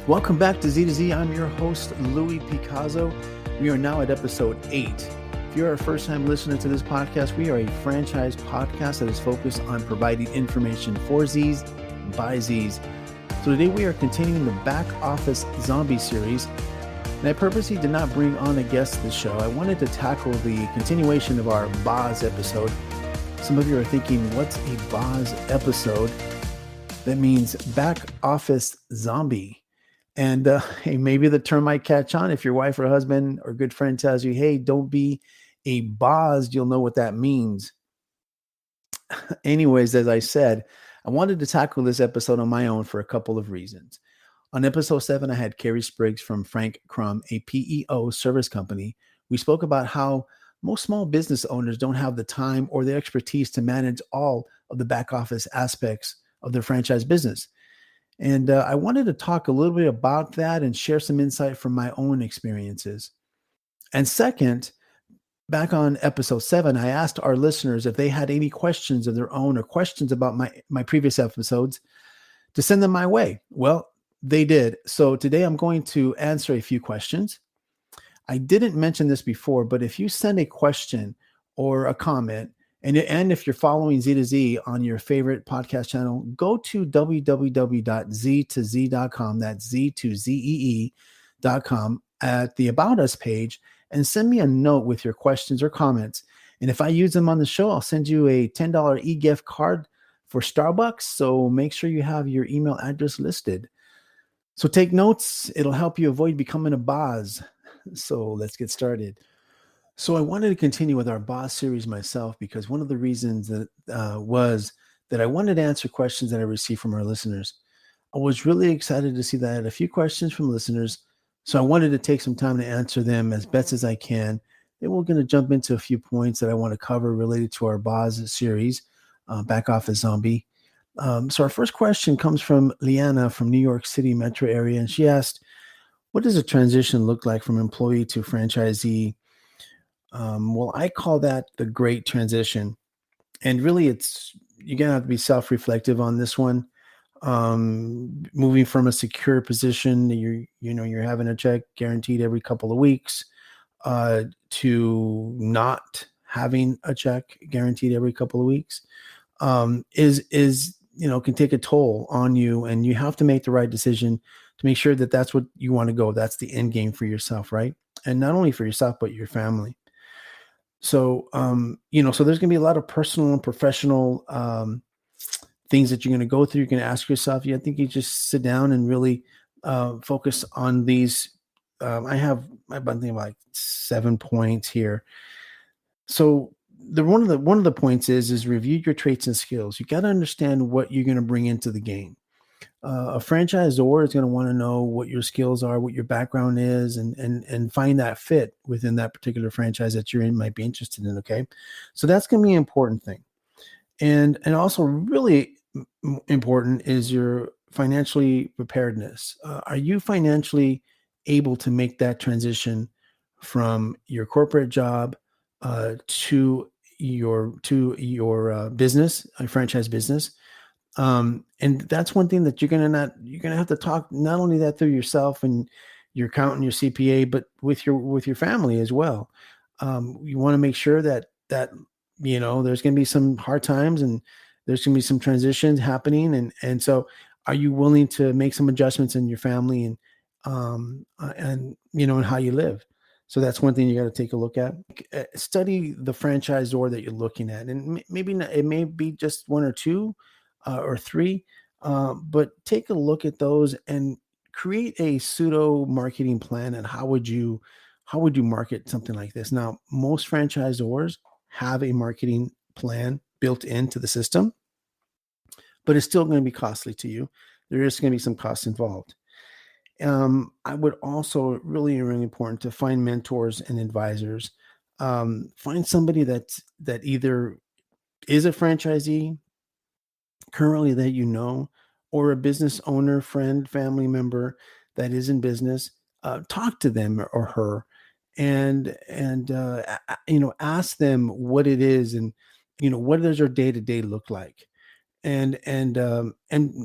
Welcome back to Z2Z. I'm your host, Louis Picasso. We are now at episode 8. If you're a first-time listener to this podcast, we are a franchise podcast that is focused on providing information for Z's by Z's. So today we are continuing the Back Office Zombie series. And I purposely did not bring on a guest to the show. I wanted to tackle the continuation of our BOZ episode. Some of you are thinking, what's a BOZ episode? That means Back Office Zombie. And hey, maybe the term might catch on if your wife or husband or good friend tells you, hey, don't be a BOZ, you'll know what that means. Anyways, as I said, I wanted to tackle this episode on my own for a couple of reasons. On episode 7, I had Carrie Spriggs from Frank Crum, a PEO service company. We spoke about how most small business owners don't have the time or the expertise to manage all of the back office aspects of their franchise business. And I wanted to talk a little bit about that and share some insight from my own experiences. And second, back on episode 7, I asked our listeners if they had any questions of their own or questions about my previous episodes to send them my way. Well, they did. So today I'm going to answer a few questions. I didn't mention this before, but if you send a question or a comment, and if you're following Z2Z on your favorite podcast channel, go to www.z2z.com, that's Z2ZEE.com, at the About Us page, and send me a note with your questions or comments. And if I use them on the show, I'll send you a $10 e-gift card for Starbucks. So make sure you have your email address listed. So take notes. It'll help you avoid becoming a BOZ. So let's get started. So I wanted to continue with our BOZ series myself because one of the reasons that was that I wanted to answer questions that I received from our listeners. I was really excited to see that I had a few questions from listeners, so I wanted to take some time to answer them as best as I can. Then we're going to jump into a few points that I want to cover related to our BOZ series, Back Office Zombie. So our first question comes from Liana from New York City metro area, and she asked, what does a transition look like from employee to franchisee? Well, I call that the great transition. And really, you're going to have to be self-reflective on this one. Moving from a secure position, you're having a check guaranteed every couple of weeks, to not having a check guaranteed every couple of weeks, is can take a toll on you, and you have to make the right decision to make sure that that's what you want to go. That's the end game for yourself, right? And not only for yourself, but your family. So, so there's going to be a lot of personal and professional things that you're going to go through. You're going to ask yourself. I think you just sit down and really focus on these. I have like 7 points here. So one of the points is review your traits and skills. You got to understand what you're going to bring into the game. A franchisor is going to want to know what your skills are, what your background is, and find that fit within that particular franchise that you're in, might be interested in. Okay. So that's going to be an important thing. And also really important is your financially preparedness. Are you financially able to make that transition from your corporate job to your business, a franchise business? And that's one thing that you're going to have to talk, not only that through yourself and your accountant, your CPA, but with your family as well. You want to make sure that there's going to be some hard times and there's going to be some transitions happening. And so are you willing to make some adjustments in your family and how you live? So that's one thing you got to take a look at. Study the franchisor that you're looking at, and maybe not, it may be just one or two, or 3, but take a look at those and create a pseudo marketing plan. And how would you market something like this? Now, most franchisors have a marketing plan built into the system, but it's still going to be costly to you. There is going to be some costs involved. I would also really important to find mentors and advisors. Find somebody that either is a franchisee currently that or a business owner, friend, family member that is in business. Talk to them or her, and ask them what it is, and what does your day-to-day look like. and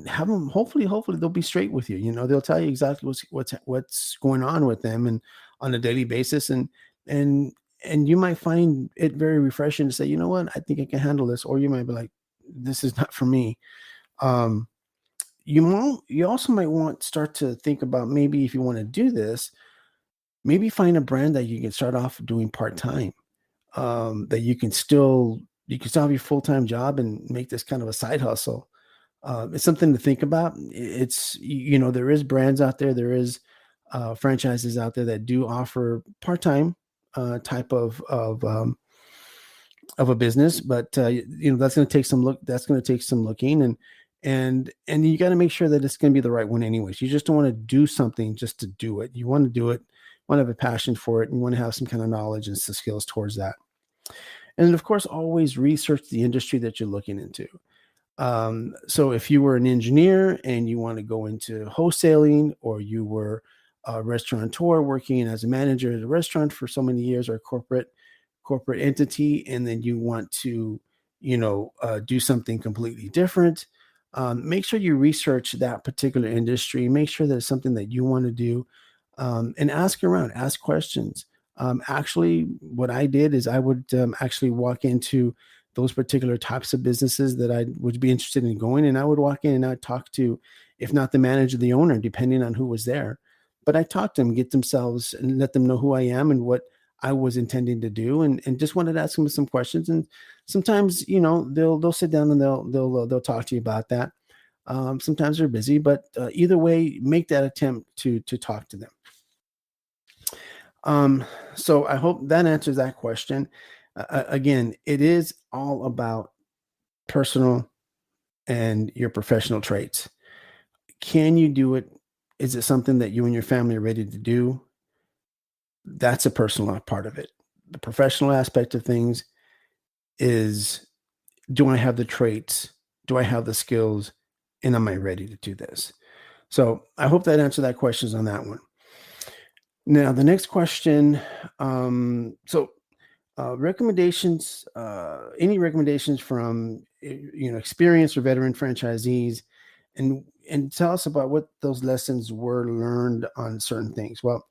have them, hopefully they'll be straight with you. They'll tell you exactly what's going on with them, and on a daily basis. And and you might find it very refreshing to say, you know what, I think I can handle this. Or you might be like, this is not for me. um you also might want start to think about, maybe if you want to do this, maybe find a brand that you can start off doing part-time, that you can still have your full-time job and make this kind of a side hustle. It's something to think about. There is brands out there, there is franchises out there that do offer part-time type of a business, but that's going to take some look. That's going to take some looking, and you got to make sure that it's going to be the right one. Anyways, you just don't want to do something just to do it. You want to do it. Want to have a passion for it, and you want to have some kind of knowledge and skills towards that. And then, of course, always research the industry that you're looking into. So if you were an engineer and you want to go into wholesaling, or you were a restaurateur working as a manager at a restaurant for so many years, or a corporate entity, and then you want to do something completely different, make sure you research that particular industry, make sure that it's something that you want to do, and ask around, ask questions. Actually, what I did is I would actually walk into those particular types of businesses that I would be interested in going, and I would walk in and I'd talk to, if not the manager, the owner, depending on who was there. But I talked to them, get themselves, and let them know who I am and what I was intending to do, and just wanted to ask them some questions. And sometimes, they'll sit down and they'll talk to you about that. Sometimes they're busy, but either way, make that attempt to talk to them. So I hope that answers that question. Again, it is all about personal and your professional traits. Can you do it? Is it something that you and your family are ready to do? That's a personal part of it. The professional aspect of things is, do I have the traits? Do I have the skills? And am I ready to do this? So I hope that answered that questions on that one. Now, the next question. Recommendations, any recommendations from experienced or veteran franchisees, and tell us about what those lessons were learned on certain things. Well,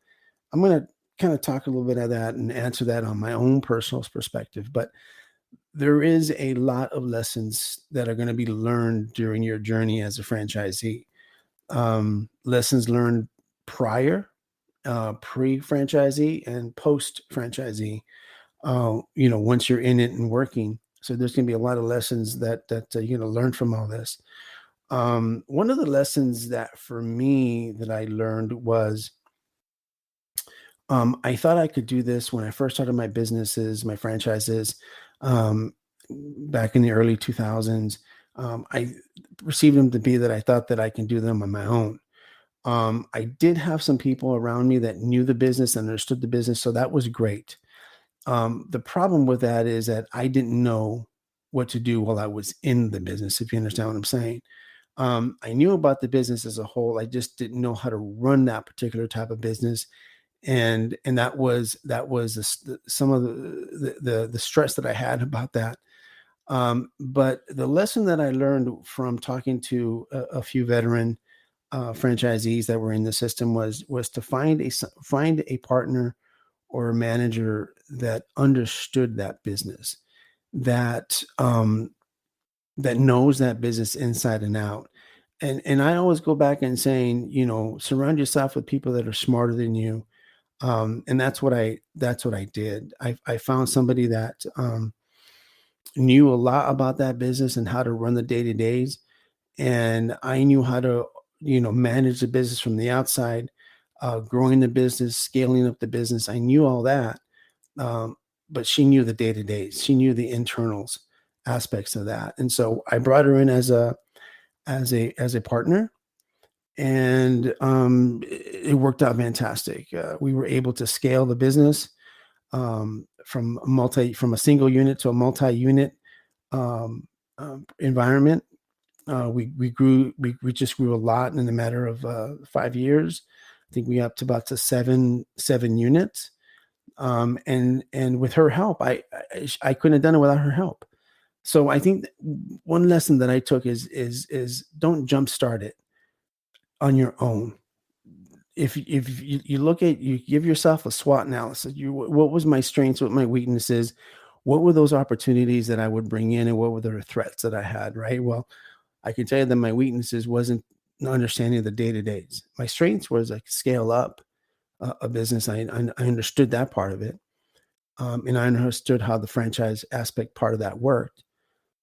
I'm going to kind of talk a little bit of that and answer that on my own personal perspective, but there is a lot of lessons that are going to be learned during your journey as a franchisee. Lessons learned prior, pre-franchisee, and post-franchisee. Once you're in it and working. So there's going to be a lot of lessons that you're going to learn from all this. One of the lessons that for me that I learned was, I thought I could do this when I first started my businesses, my franchises, back in the early 2000s. I perceived them to be that I thought that I can do them on my own. I did have some people around me that knew the business and understood the business, so that was great. The problem with that is that I didn't know what to do while I was in the business, if you understand what I'm saying. I knew about the business as a whole. I just didn't know how to run that particular type of business. And that was some of the stress that I had about that. But the lesson that I learned from talking to a few veteran franchisees that were in the system was to find a partner or a manager that understood that business, that that knows that business inside and out. And I always go back and saying, surround yourself with people that are smarter than you. And that's what I did. I found somebody that knew a lot about that business and how to run the day-to-days. And I knew how to, manage the business from the outside, growing the business, scaling up the business. I knew all that. But she knew the day-to-days. She knew the internals aspects of that. And so I brought her in as a partner, and it worked out fantastic. We were able to scale the business from a single unit to a multi-unit environment. We just grew a lot in a matter of 5 years. I think we up to about to seven units. And with her help, I couldn't have done it without her help. So I think one lesson that I took is don't jumpstart it on your own. If you look at, you give yourself a SWOT analysis. What was my strengths, what my weaknesses, what were those opportunities that I would bring in, and what were the threats that I had, right? Well, I can tell you that my weaknesses wasn't understanding the day-to-days. My strengths was I could scale up a business. I understood that part of it. And I understood how the franchise aspect part of that worked.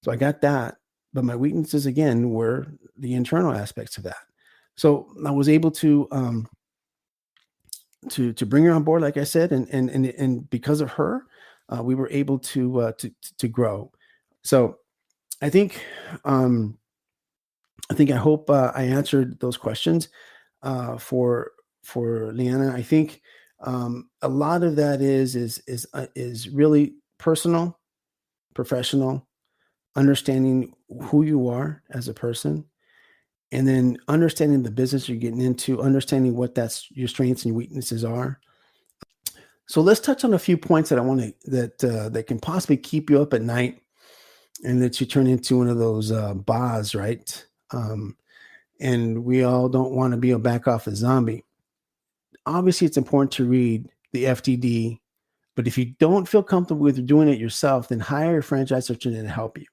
So I got that. But my weaknesses again were the internal aspects of that. So I was able to bring her on board, like I said, and because of her, we were able to grow. So I think um, I hope I answered those questions for Leanna. I think a lot of that is really personal, professional, understanding who you are as a person, and then understanding the business you're getting into, understanding what that's your strengths and weaknesses are. So let's touch on a few points that I want to that can possibly keep you up at night and that you turn into one of those BOZ, right? And we all don't want to be a back office zombie. Obviously, it's important to read the FDD, but if you don't feel comfortable with doing it yourself, then hire a franchise searcher to help you.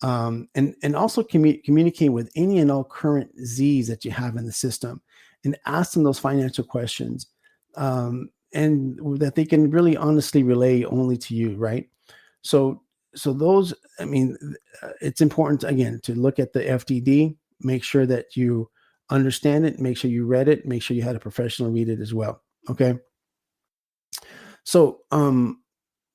And also communicate with any and all current Z's that you have in the system, and ask them those financial questions, and that they can really honestly relay only to you, right? So, so those, I mean, it's important again to look at the FDD, make sure that you understand it, make sure you read it, make sure you had a professional read it as well. Okay. So,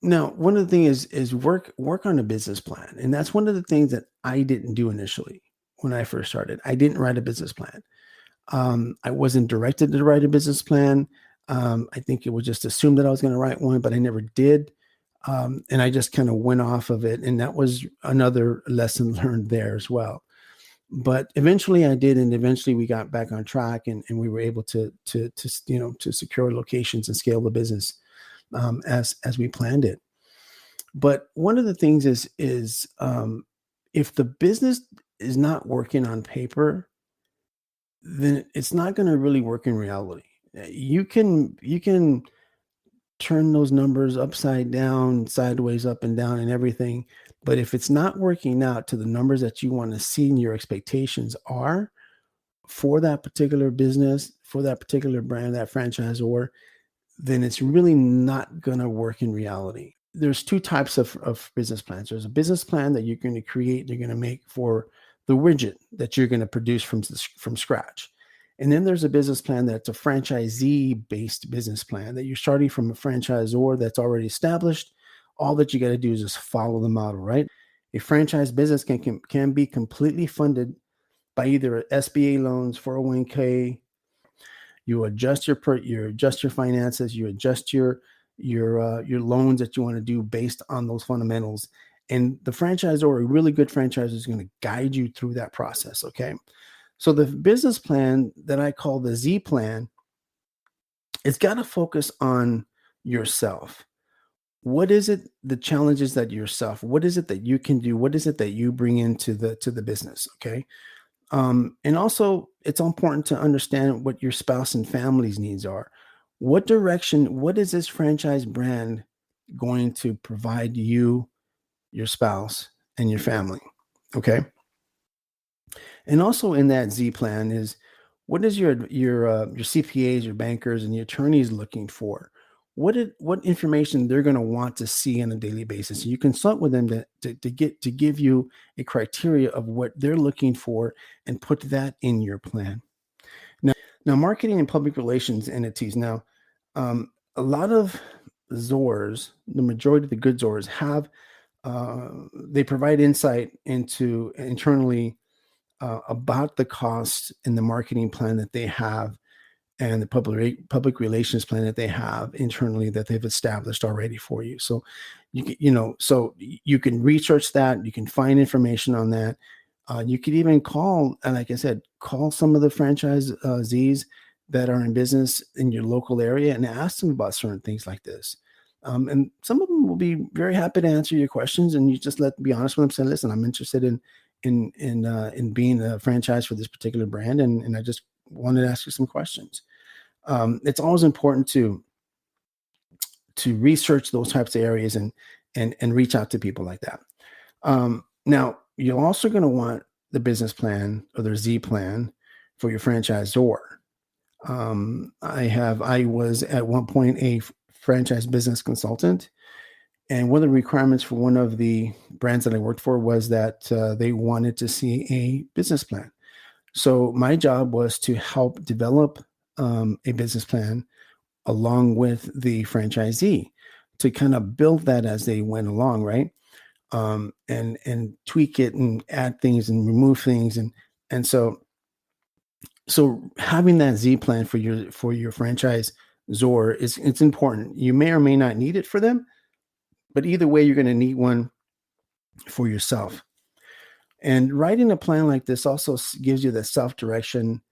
now, one of the things is work on a business plan, and that's one of the things that I didn't do initially when I first started. I didn't write a business plan. I wasn't directed to write a business plan. I think it was just assumed that I was going to write one, but I never did. And I just kind of went off of it, and that was another lesson learned there as well. But eventually, I did, and eventually we got back on track, and we were able to secure locations and scale the business as we planned it. But one of the things is if the business is not working on paper, then it's not going to really work in reality. You can turn those numbers upside down, sideways, up and down, and everything. But if it's not working out to the numbers that you want to see and your expectations are for that particular business, for that particular brand, that franchisor, then it's really not going to work in reality. There's two types of business plans. There's a business plan that you're going to create, you're going to make for the widget that you're going to produce from scratch. And then there's a business plan that's a franchisee based business plan that you're starting from a franchisor that's already established. All that you got to do is just follow the model, right? A franchise business can be completely funded by either SBA loans, 401k. You adjust you adjust your finances, you adjust your loans that you want to do based on those fundamentals. And the franchisor, a really good franchisor, is going to guide you through that process. Okay. So the business plan that I call the Z plan, it's got to focus on yourself. What is it, the challenges that yourself, what is it that you can do? What is it that you bring into the business? Okay. And also, it's important to understand what your spouse and family's needs are. What is this franchise brand going to provide you, your spouse, and your family? Okay. And also in that Z plan is, what is your CPAs, your bankers, and your attorneys looking for? What information they're going to want to see on a daily basis. You consult with them to give you a criteria of what they're looking for and put that in your plan. Now, marketing and public relations entities. Now, a lot of ZORs, the majority of the good ZORs have they provide insight into internally about the cost and the marketing plan that they have and the public relations plan that they have internally that they've established already for you. So so you can research that, you can find information on that. You could even call, and like I said, call some of the franchise Z's that are in business in your local area and ask them about certain things like this. And some of them will be very happy to answer your questions, and you just be honest with them, say, listen, I'm interested in being a franchise for this particular brand, and I just wanted to ask you some questions. It's always important to research those types of areas and reach out to people like that. Now, you're also going to want the business plan or the Z plan for your franchisor. I was at one point a franchise business consultant, and one of the requirements for one of the brands that I worked for was that they wanted to see a business plan. So my job was to help develop a business plan along with the franchisee to kind of build that as they went along, right? And tweak it and add things and remove things, and so having that Z plan for your franchise Zor it's important. You may or may not need it for them, but either way, you're going to need one for yourself. And writing a plan like this also gives you the self direction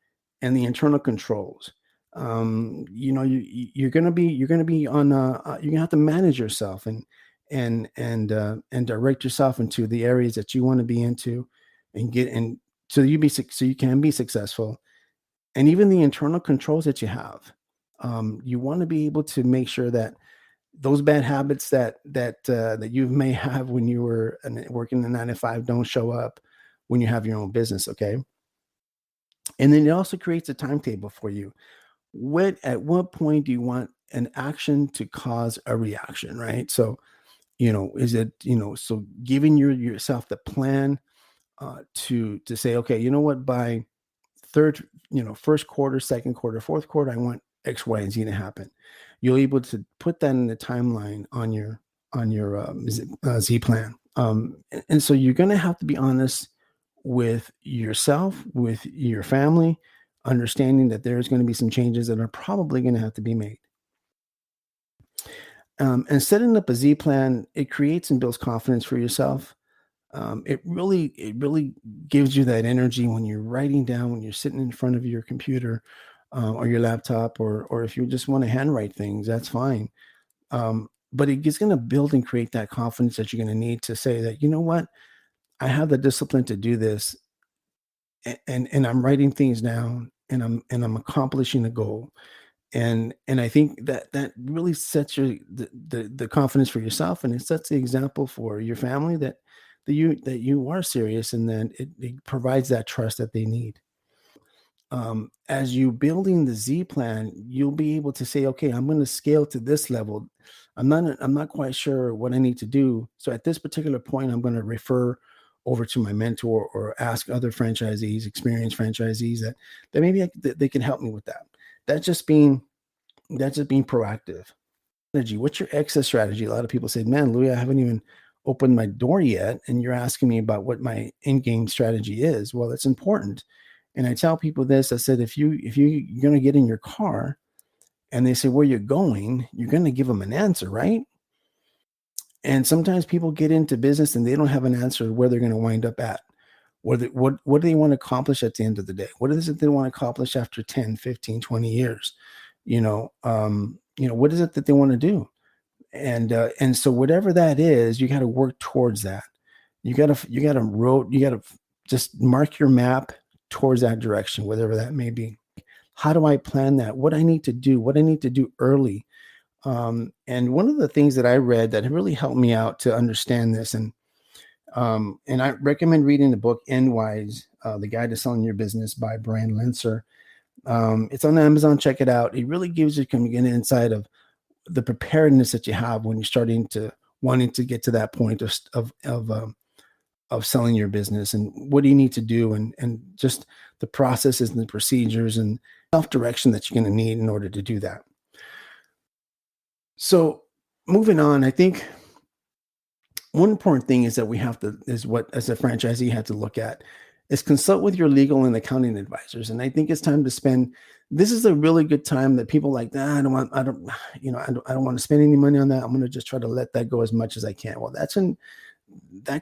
and the internal controls. You're going to be on. You're going to have to manage yourself and direct yourself into the areas that you want to be into, and get in so so you can be successful. And even the internal controls that you have, you want to be able to make sure that those bad habits that you may have when you were working the 9 to 5 don't show up when you have your own business. Okay. And then it also creates a timetable for you. At what point do you want an action to cause a reaction, right? So, is it, so giving yourself the plan to say, okay, you know what, by first quarter, second quarter, fourth quarter, I want X, Y, and Z to happen. You'll be able to put that in the timeline on your Z plan. And so you're going to have to be honest with yourself, with your family, understanding that there's going to be some changes that are probably going to have to be made. And setting up a Z plan, it creates and builds confidence for yourself. It really gives you that energy when you're writing down, when you're sitting in front of your computer or your laptop, or if you just want to handwrite things, that's fine. But it's going to build and create that confidence that you're going to need to say that, you know what, I have the discipline to do this, and I'm writing things down, and I'm accomplishing a goal. And I think that really sets the confidence for yourself, and it sets the example for your family that you are serious, and then it provides that trust that they need. As you building the Z plan, you'll be able to say, okay, I'm going to scale to this level. I'm not quite sure what I need to do. So at this particular point, I'm going to refer over to my mentor or ask other franchisees, experienced franchisees that maybe that they can help me with that. That's just being proactive. Strategy. What's your exit strategy? A lot of people say, man, Louis, I haven't even opened my door yet, and you're asking me about what my in-game strategy is. Well, it's important. And I tell people this. I said, if you're going to get in your car and they say where you're going, you're going to give them an answer, right? And sometimes people get into business and they don't have an answer where they're going to wind up at. What do they want to accomplish at the end of the day? What is it they want to accomplish after 10, 15, 20 years? What is it that they want to do? And so whatever that is, you got to work towards that. You got to just mark your map towards that direction, whatever that may be. How do I plan that? What I need to do early. And one of the things that I read that really helped me out to understand this, and I recommend reading the book End Wise, The Guide to Selling Your Business by Brian Lenser. It's on Amazon. Check it out. It really gives you an insight of the preparedness that you have when you're wanting to get to that point of selling your business, and what do you need to do, and just the processes and the procedures and self-direction that you're going to need in order to do that. So moving on, I think one important thing is that as a franchisee have to look at is consult with your legal and accounting advisors. And I think it's time to this is a really good time that people like, I don't want to spend any money on that. I'm going to just try to let that go as much as I can. Well, that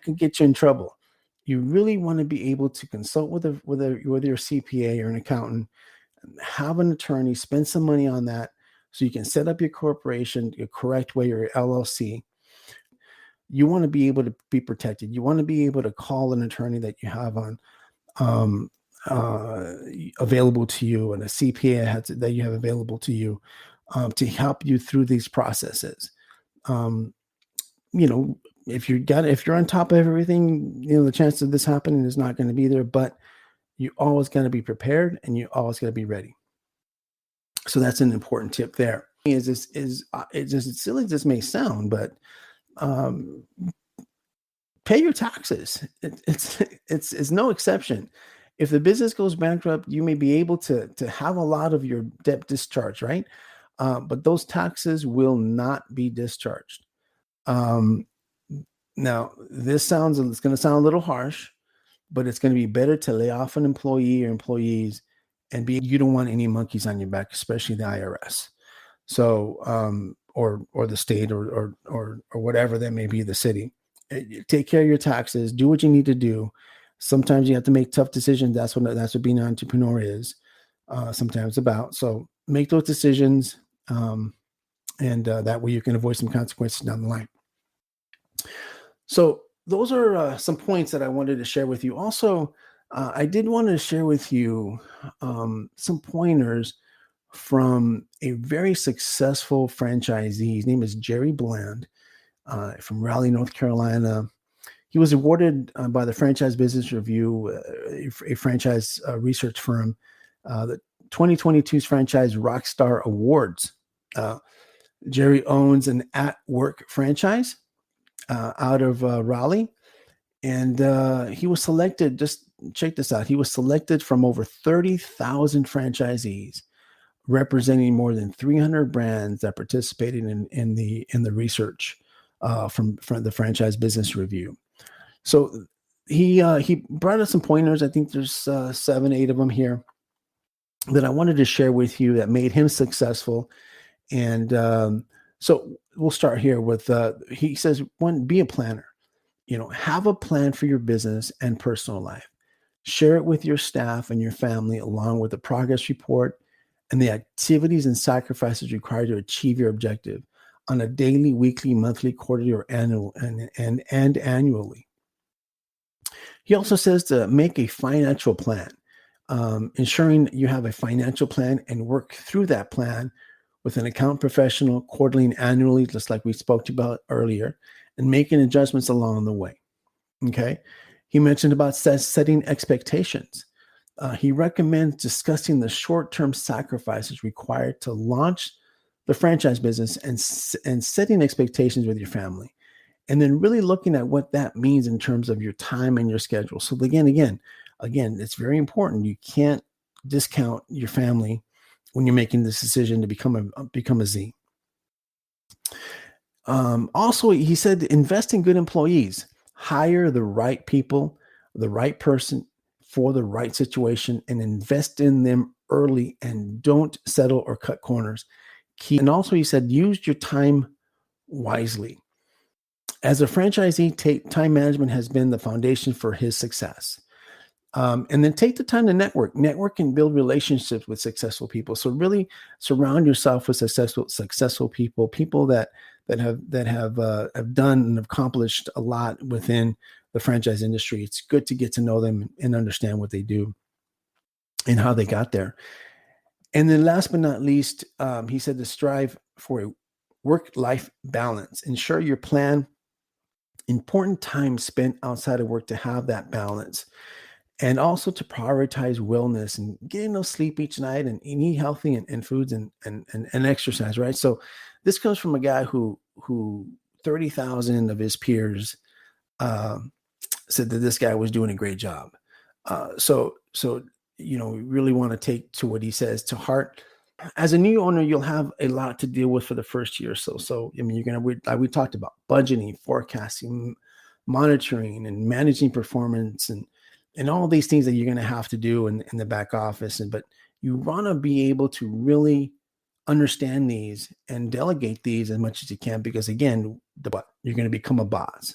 can get you in trouble. You really want to be able to consult with your CPA or an accountant, have an attorney, spend some money on that, so you can set up your corporation the correct way, or your LLC. You want to be able to be protected. You want to be able to call an attorney that you have on um, uh, available to you, and a CPA that you have available to you, to help you through these processes. Um, you know, if you're on top of everything, the chance of this happening is not going to be there, but you always got to be prepared, and you always got to be ready. So that's an important tip there. It's just as silly as this may sound, but um, pay your taxes. It's no exception. If the business goes bankrupt, you may be able to have a lot of your debt discharged, right? But those taxes will not be discharged. Um, Now, it's going to sound a little harsh, but it's going to be better to lay off an employee or employees, and you don't want any monkeys on your back, especially the IRS. So, or the state, or whatever that may be, the city. Take care of your taxes. Do what you need to do. Sometimes you have to make tough decisions. That's what being an entrepreneur is. Sometimes about. So make those decisions, and that way you can avoid some consequences down the line. So those are some points that I wanted to share with you. Also, I did want to share with you some pointers from a very successful franchisee. His name is Jerry Bland, from Raleigh, North Carolina. He was awarded by the Franchise Business Review, a franchise research firm, the 2022's Franchise Rockstar Awards. Jerry owns an at-work franchise out of Raleigh, and he was selected. Just check this out. He was selected from over 30,000 franchisees, representing more than 300 brands that participated in the research from the Franchise Business Review. So he brought us some pointers. I think there's 7, 8 of them here that I wanted to share with you that made him successful. And so we'll start here with he says, one, be a planner. Have a plan for your business and personal life. Share it with your staff and your family, along with the progress report and the activities and sacrifices required to achieve your objective on a daily, weekly, monthly, quarterly, or annual and annually. He also says to make a financial plan, ensuring you have a financial plan and work through that plan with an account professional quarterly and annually, just like we spoke about earlier, and making adjustments along the way. Okay. He mentioned about setting expectations. He recommends discussing the short-term sacrifices required to launch the franchise business, and setting expectations with your family. And then really looking at what that means in terms of your time and your schedule. So again, it's very important. You can't discount your family when you're making this decision to become a Z. Also, he said, invest in good employees. Hire the right people, the right person for the right situation, and invest in them early, and don't settle or cut corners. And also, he said, use your time wisely. As a franchisee, time management has been the foundation for his success. And then take the time to network and build relationships with successful people. So really surround yourself with successful people that have done and accomplished a lot within the franchise industry. It's good to get to know them and understand what they do and how they got there. And then last but not least, he said to strive for a work-life balance. Ensure your plan important time spent outside of work to have that balance. And also to prioritize wellness and getting enough sleep each night, and eat healthy, and foods, and exercise, right? So this comes from a guy who 30,000 of his peers said that this guy was doing a great job. So we really want to take to what he says to heart. As a new owner, you'll have a lot to deal with for the first year or so. So I mean, we talked about budgeting, forecasting, monitoring, and managing performance, and all these things that you're going to have to do in the back office. But you want to be able to really understand these and delegate these as much as you can, because again, you're going to become a boss,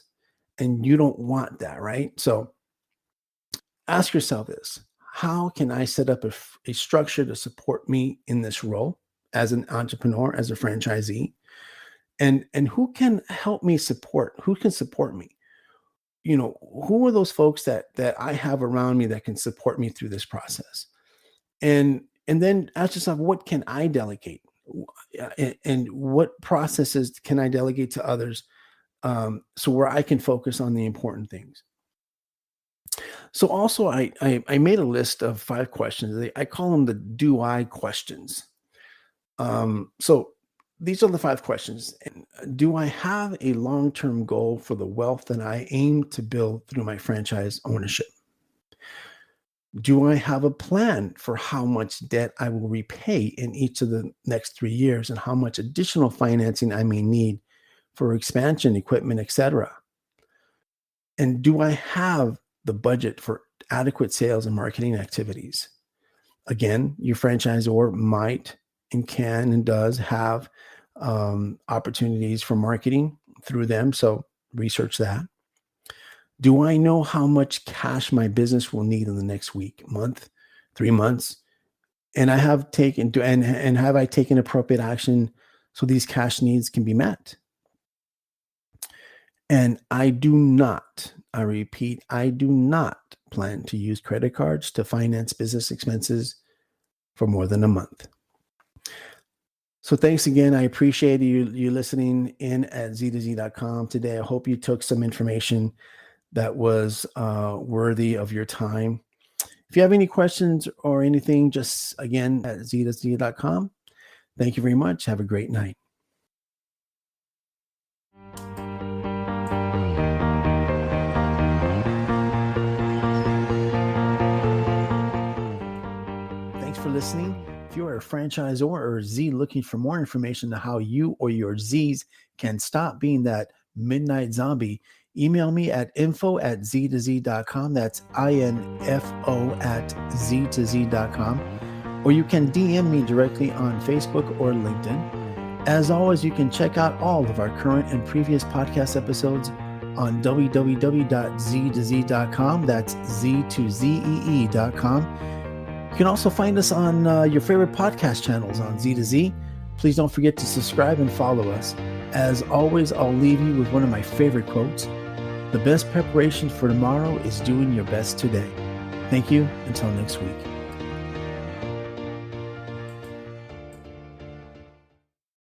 and you don't want that, right? So ask yourself this: how can I set up a structure to support me in this role? as an entrepreneur, as a franchisee, and who can help me support, who can support me? Who are those folks that I have around me that can support me through this process? And then ask yourself, what can I delegate? And what processes can I delegate to others, so where I can focus on the important things? So also, I made a list of 5 questions. I call them the do I questions. So these are the 5 questions. And do I have a long-term goal for the wealth that I aim to build through my franchise ownership? Do I have a plan for how much debt I will repay in each of the next 3 years and how much additional financing I may need for expansion, equipment, etc.? And do I have the budget for adequate sales and marketing activities? Again, your franchisor might and can and does have opportunities for marketing through them. So research that. Do I know how much cash my business will need in the next week, month, 3 months? And have I taken appropriate action so these cash needs can be met? And I repeat, I do not plan to use credit cards to finance business expenses for more than a month. So thanks again. I appreciate you listening in at Z2Z.com today. I hope you took some information that was worthy of your time. If you have any questions or anything, just again at Z2Z.com. Thank you very much. Have a great night. Thanks for listening. If you are a franchisor or Z looking for more information on how you or your Zs can stop being that midnight zombie, email me at info@z2z.com. That's info@z2z.com. Or you can DM me directly on Facebook or LinkedIn. As always, you can check out all of our current and previous podcast episodes on www.z2z.com. That's Z2ZEE.com. You can also find us on your favorite podcast channels on Z2Z. Please don't forget to subscribe and follow us. As always, I'll leave you with one of my favorite quotes. The best preparation for tomorrow is doing your best today. Thank you. Until next week.